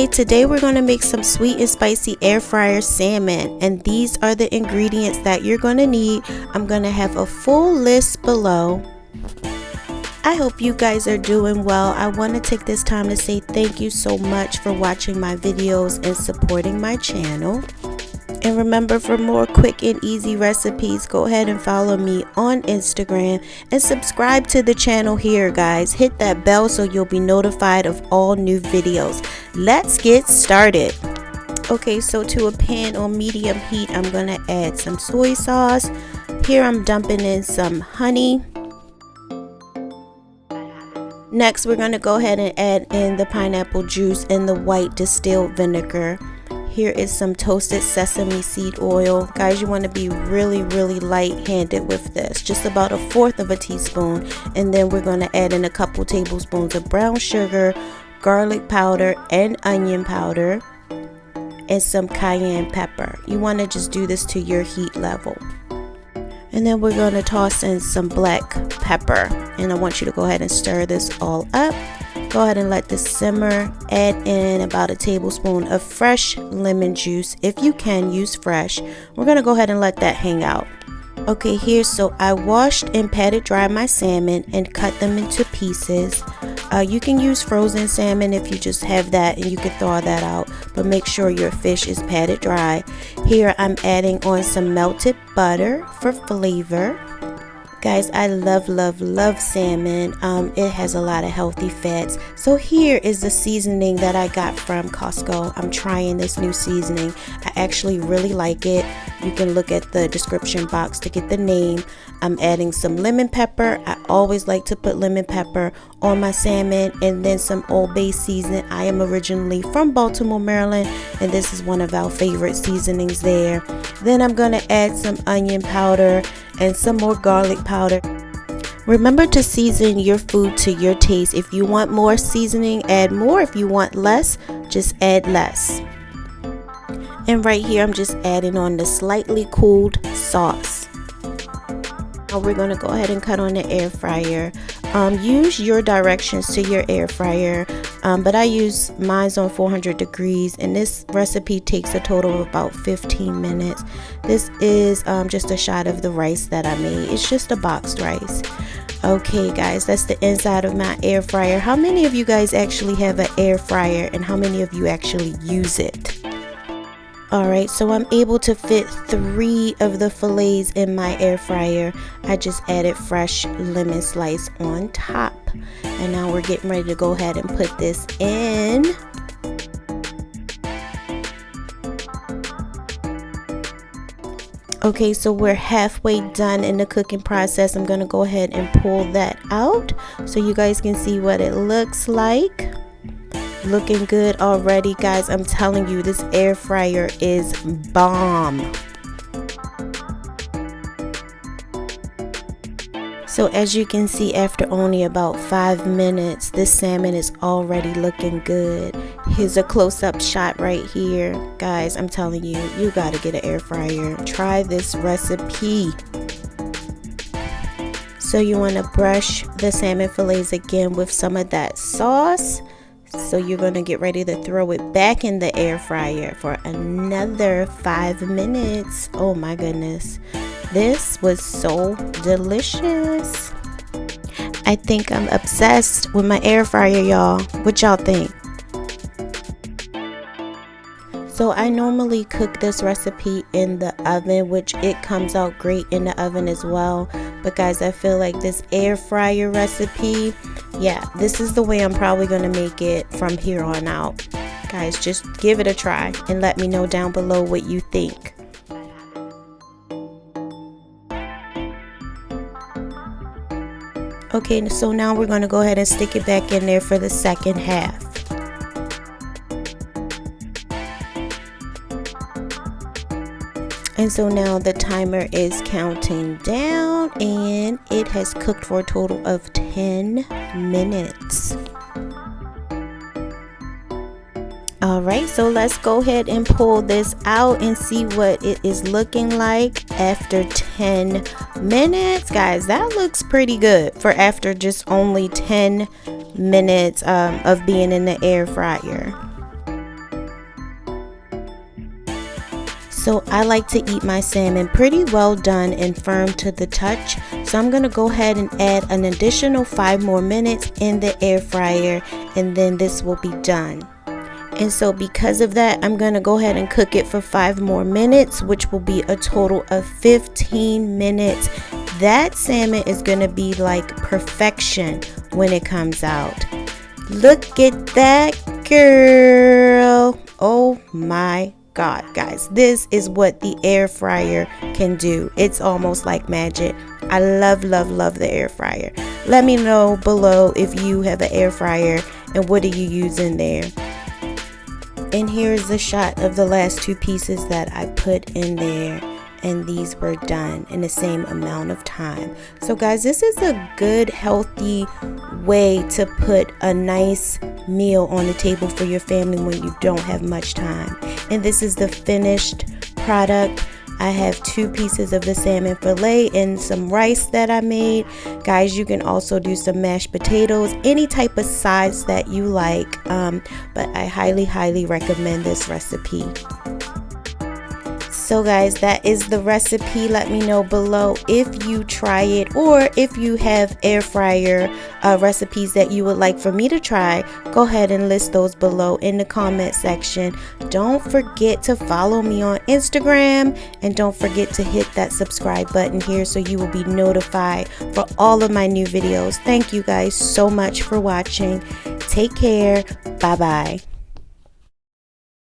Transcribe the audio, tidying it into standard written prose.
Okay, today we're going to make some sweet and spicy air fryer salmon, and these are the ingredients that you're going to need. I'm going to have a full list below. I hope you guys are doing well. I want to take this time to say thank you so much for watching my videos and supporting my channel. And remember, for more quick and easy recipes, go ahead and follow me on Instagram and subscribe to the channel here, guys. Hit that bell so you'll be notified of all new videos. Let's get started. Okay, so to a pan on medium heat, I'm going to add some soy sauce. Here I'm dumping in some honey. Next, we're going to go ahead and add in the pineapple juice and the white distilled vinegar. Here is some toasted sesame seed oil. Guys, you want to be really light-handed with this. Just about 1/4 of a teaspoon. And then we're going to add in a couple tablespoons of brown sugar, garlic powder, and onion powder, and some cayenne pepper. You want to just do this to your heat level. And then we're going to toss in some black pepper. And I want you to go ahead and stir this all up. Go ahead and let this simmer. Add in about a tablespoon of fresh lemon juice. If you can, use fresh. We're going to go ahead and let that hang out. Okay, so I washed and patted dry my salmon and cut them into pieces. You can use frozen salmon if you just have that, and you can thaw that out, but make sure your fish is patted dry. Here I'm adding on some melted butter for flavor. Guys, I love salmon. It has a lot of healthy fats. So here is the seasoning that I got from Costco. I'm trying this new seasoning. I actually really like it. You can look at the description box to get the name. I'm adding some lemon pepper. I always like to put lemon pepper on my salmon, and then some Old Bay seasoning. I am originally from Baltimore, Maryland, and this is one of our favorite seasonings there. Then I'm going to add some onion powder and some more garlic powder. Remember to season your food to your taste. If you want more seasoning, add more. If you want less, just add less. And right here, I'm just adding on the slightly cooled sauce. Now we're going to go ahead and cut on the air fryer. Use your directions to your air fryer, but I use mine's on 400 degrees, and this recipe takes a total of about 15 minutes. This is just a shot of the rice that I made. It's just a boxed rice. Okay guys, that's the inside of my air fryer. How many of you guys actually have an air fryer, and how many of you actually use it? Alright, so I'm able to fit 3 of the fillets in my air fryer. I just added fresh lemon slice on top. And now we're getting ready to go ahead and put this in. Okay, so we're halfway done in the cooking process. I'm going to go ahead and pull that out so you guys can see what it looks like. Looking good already, guys. I'm telling you, this air fryer is bomb. So as you can see, after only about 5 minutes, this salmon is already looking good. Here's a close-up shot right here. Guys, I'm telling you, you gotta get an air fryer. Try this recipe. So you want to brush the salmon fillets again with some of that sauce. So you're going to get ready to throw it back in the air fryer for another 5 minutes. Oh my goodness. This was so delicious. I think I'm obsessed with my air fryer, y'all. What y'all think? So I normally cook this recipe in the oven, which it comes out great in the oven as well. But guys, I feel like this air fryer recipe, yeah, this is the way I'm probably going to make it from here on out. Guys, just give it a try and let me know down below what you think. Okay, so now we're going to go ahead and stick it back in there for the second half. And so now the timer is counting down, and it has cooked for a total of 10 minutes. Alright, so let's go ahead and pull this out and see what it is looking like after 10 minutes. Guys, that looks pretty good for after just only 10 minutes of being in the air fryer. So I like to eat my salmon pretty well done and firm to the touch. So I'm going to go ahead and add an additional 5 more minutes in the air fryer, and then this will be done. And so because of that, I'm going to go ahead and cook it for 5 more minutes, which will be a total of 15 minutes. That salmon is going to be like perfection when it comes out. Look at that, girl. Oh my God, guys, this is what the air fryer can do. It's almost like magic. I love the air fryer. Let me know below if you have an air fryer and what do you use in there. And here's a shot of the last 2 pieces that I put in there, and these were done in the same amount of time. So guys, this is a good healthy way to put a nice meal on the table for your family when you don't have much time. And this is the finished product. I have 2 pieces of the salmon fillet and some rice that I made. Guys, you can also do some mashed potatoes, any type of sides that you like, but I highly recommend this recipe. So guys, that is the recipe. Let me know below if you try it, or if you have air fryer recipes that you would like for me to try. Go ahead and list those below in the comment section. Don't forget to follow me on Instagram, and don't forget to hit that subscribe button here so you will be notified for all of my new videos. Thank you guys so much for watching. Take care. Bye bye.